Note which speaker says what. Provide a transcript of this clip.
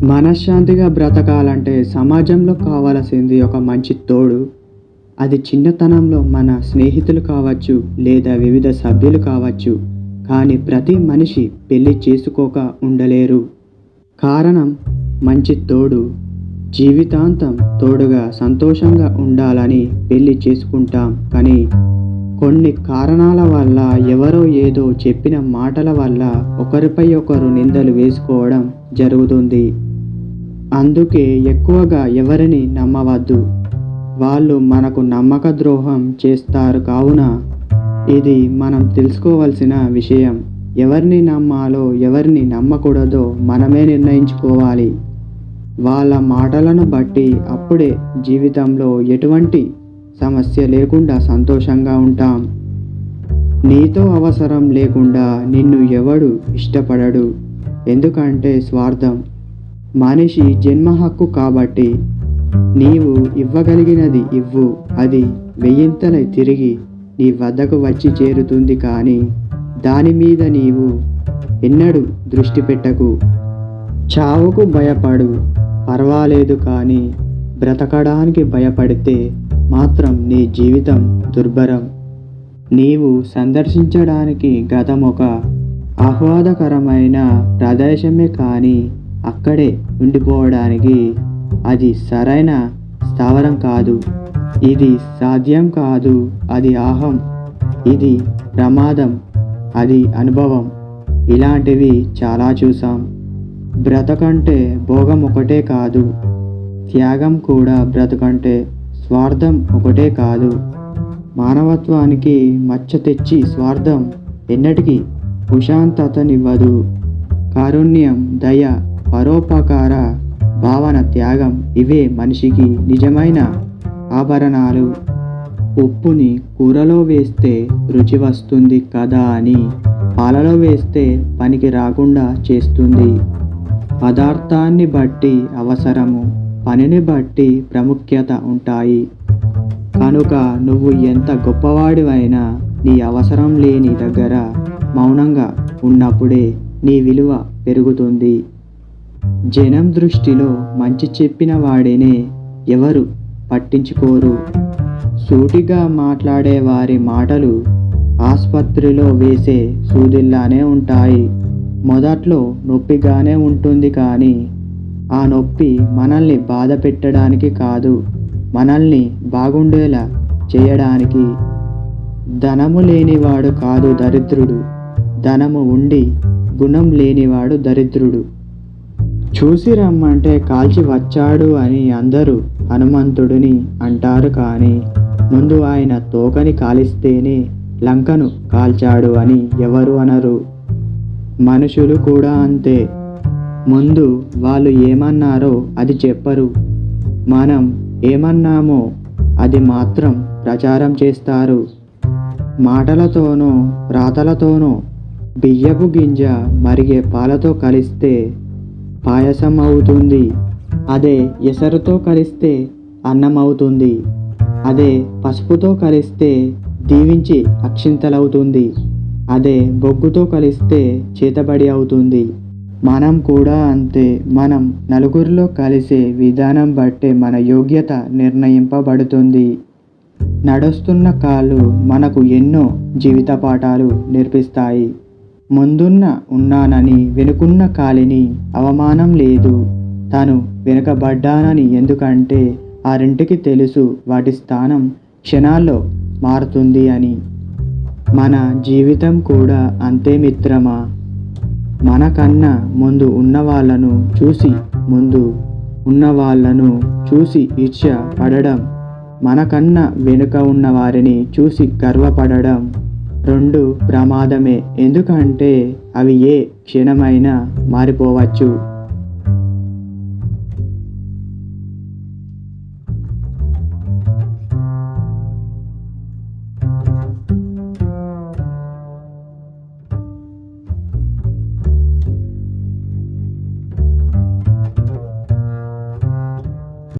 Speaker 1: మనశ్శాంతిగా బ్రతకాలంటే సమాజంలో కావాల్సింది ఒక మంచి తోడు. అది చిన్నతనంలో మన స్నేహితులు కావచ్చు, లేదా వివిధ సభ్యులు కావచ్చు. కానీ ప్రతి మనిషి పెళ్లి చేసుకోక ఉండలేరు. కారణం మంచి తోడు. జీవితాంతం తోడుగా సంతోషంగా ఉండాలని పెళ్లి చేసుకుంటాం. కానీ కొన్ని కారణాల వల్ల, ఎవరో ఏదో చెప్పిన మాటల వల్ల ఒకరిపై ఒకరు నిందలు వేసుకోవడం జరుగుతుంది. అందుకే ఎక్కువగా ఎవరిని నమ్మవద్దు. వాళ్ళు మనకు నమ్మక ద్రోహం చేస్తారు. కావున ఇది మనం తెలుసుకోవాల్సిన విషయం. ఎవరిని నమ్మాలో ఎవరిని నమ్మకూడదో మనమే నిర్ణయించుకోవాలి. వాళ్ళ మాటలను బట్టి అప్పుడే జీవితంలో ఎటువంటి సమస్య లేకుండా సంతోషంగా ఉంటాం. నీతో అవసరం లేకుండా నిన్ను ఎవడు ఇష్టపడడు. ఎందుకంటే స్వార్థం. మనిషి జన్మ హక్కు కాబట్టి నీవు ఇవ్వగలిగినది ఇవ్వు. అది వెయ్యింతలై తిరిగి నీ వద్దకు వచ్చి చేరుతుంది. కానీ దాని మీద నీవు ఎన్నడూ దృష్టి పెట్టకు. చావుకు భయపడు, పర్వాలేదు. కానీ బ్రతకడానికి భయపడితే మాత్రం నీ జీవితం దుర్భరం. నీవు సందర్శించడానికి గతం ఒక ఆహ్లాదకరమైన ప్రదేశమే, కానీ అక్కడే ఉండిపోవడానికి అది సరైన స్థావరం కాదు. ఇది సాధ్యం కాదు. అది అహం, ఇది ప్రమాదం, అది అనుభవం. ఇలాంటివి చాలా చూసాం. బ్రతకంటే భోగం ఒకటే కాదు, త్యాగం కూడా. బ్రతకంటే స్వార్థం ఒకటే కాదు. మానవత్వానికి మచ్చ తెచ్చి స్వార్థం ఎన్నటికీ ప్రశాంతతనివ్వదు. కారుణ్యం, దయ, పరోపకార భావన, త్యాగం ఇవే మనిషికి నిజమైన ఆభరణాలు. ఉప్పుని కూరలో వేస్తే రుచి వస్తుంది కదా అని పాలలో వేస్తే పనికి రాకుండా చేస్తుంది. పదార్థాన్ని బట్టి అవసరము, పనిని బట్టి ప్రాముఖ్యత ఉంటాయి. కనుక నువ్వు ఎంత గొప్పవాడివైనా నీ అవసరం లేని దగ్గర మౌనంగా ఉన్నప్పుడే నీ విలువ పెరుగుతుంది. జనం దృష్టిలో మంచి చెప్పిన వాడినే ఎవరు పట్టించుకోరు. సూటిగా మాట్లాడే వారి మాటలు ఆసుపత్రిలో వేసే సూదిల్లానే ఉంటాయి. మొదట్లో నొప్పిగానే ఉంటుంది, కానీ ఆ నొప్పి మనల్ని బాధ పెట్టడానికి కాదు, మనల్ని బాగుండేలా చేయడానికి. ధనము లేనివాడు కాదు దరిద్రుడు, ధనము ఉండి గుణం లేనివాడు దరిద్రుడు. చూసి రమ్మంటే కాల్చి వచ్చాడు అని అందరూ హనుమంతుడిని అంటారు. కానీ ముందు ఆయన తోకని కాలిస్తేనే లంకను కాల్చాడు అని ఎవరు అనరు. మనుషులు కూడా అంతే. ముందు వాళ్ళు ఏమన్నారో అది చెప్పరు. మనం ఏమన్నామో అది మాత్రం ప్రచారం చేస్తారు. మాటలతోనో రాతలతోనో బియ్యపు గింజ మరిగే పాలతో కలిస్తే పాయసం అవుతుంది. అదే ఎసరుతో కలిస్తే అన్నం అవుతుంది. అదే పసుపుతో కలిస్తే దీవించి అక్షింతలవుతుంది. అదే బొగ్గుతో కలిస్తే చేతబడి అవుతుంది. మనం కూడా అంతే. మనం నలుగురిలో కలిసే విధానం బట్టే మన యోగ్యత నిర్ణయింపబడుతుంది. నడుస్తున్న కాళ్ళు మనకు ఎన్నో జీవిత పాఠాలు నేర్పిస్తాయి. ముందున్న ఉన్నానని వెనుకున్న కాలిని అవమానం లేదు. తను వెనుకబడ్డానని. ఎందుకంటే ఆ రెంటికి తెలుసు వాటి స్థానం క్షణాల్లో మారుతుంది అని. మన జీవితం కూడా అంతే మిత్రమా. మనకన్నా ముందు ఉన్నవాళ్ళను చూసి ఈర్ష్య పడడం, మనకన్నా వెనుక ఉన్న వారిని చూసి గర్వపడడం రెండు ప్రమాదమే. ఎందుకంటే అవి ఏ క్షణమైనా మారిపోవచ్చు.